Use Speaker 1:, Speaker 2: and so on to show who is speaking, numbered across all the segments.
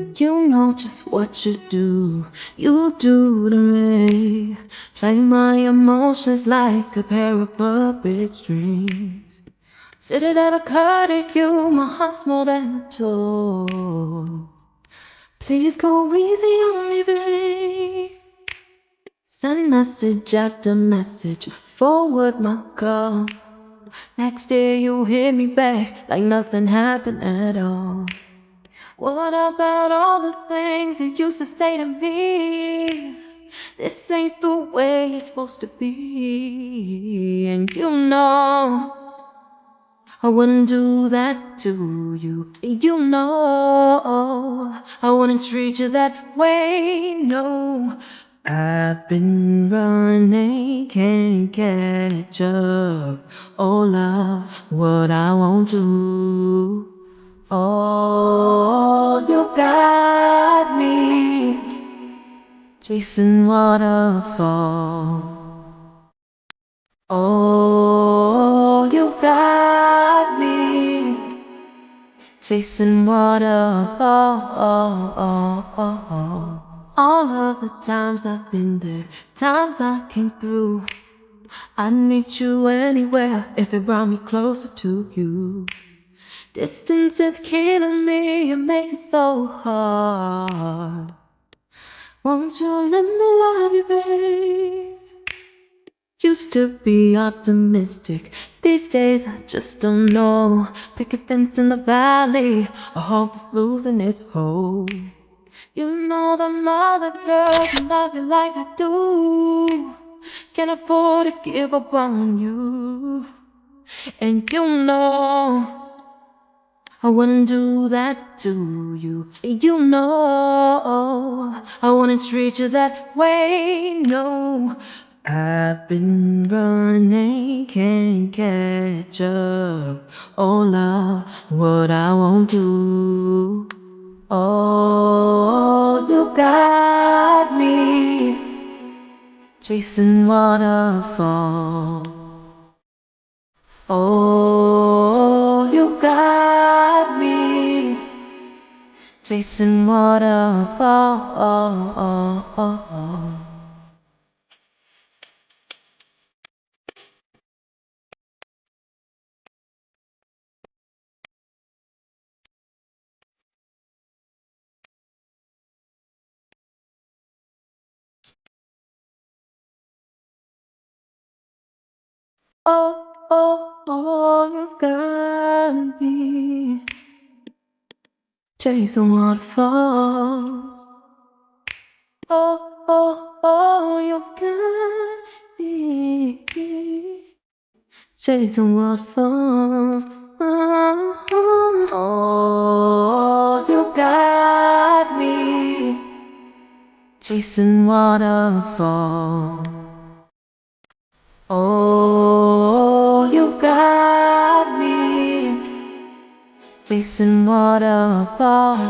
Speaker 1: You know just what you do to me. Play my emotions like a pair of puppet strings. Did it ever occur to you my heart's more than a toy? Please go easy on me, babe. Send message after message, forward my call. Next day you hit me back like nothing happened at all. What about all the things you used to say to me? This ain't the way it's supposed to be. And you know I wouldn't do that to you. You know I wouldn't treat you that way, no. I've been running, can't catch up. Oh love, what I won't do. Oh, you got me chasing waterfall. Oh, you got me chasing waterfall. All of the times I've been there, times I came through. I'd meet you anywhere if it brought me closer to you. Distance is killing me, you make it so hard. Won't you let me love you, babe? Used to be optimistic, these days I just don't know. Pick a fence in the valley, I hope it's losing its hold. You know the mother girl can love you like I do. Can't afford to give up on you. And you know I wouldn't do that to you. You know I wouldn't treat you that way, no. I've been running, can't catch up. Oh love, what I won't do. Oh, you got me chasing waterfall. Oh, you got me chasing waterfall. You got me chasing waterfalls. You got me chasing waterfalls. You got me chasing waterfalls. Oh, you got me chasing waterfalls.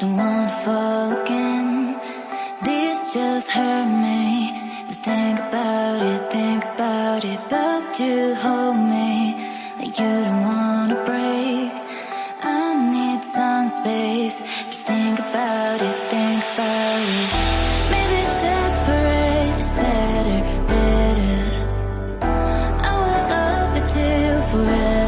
Speaker 2: don't wanna fall again. This just hurt me. Just think about it, but you hold me like you don't wanna break. I need some space. Just think about it. Maybe separate is better. I will love you till forever.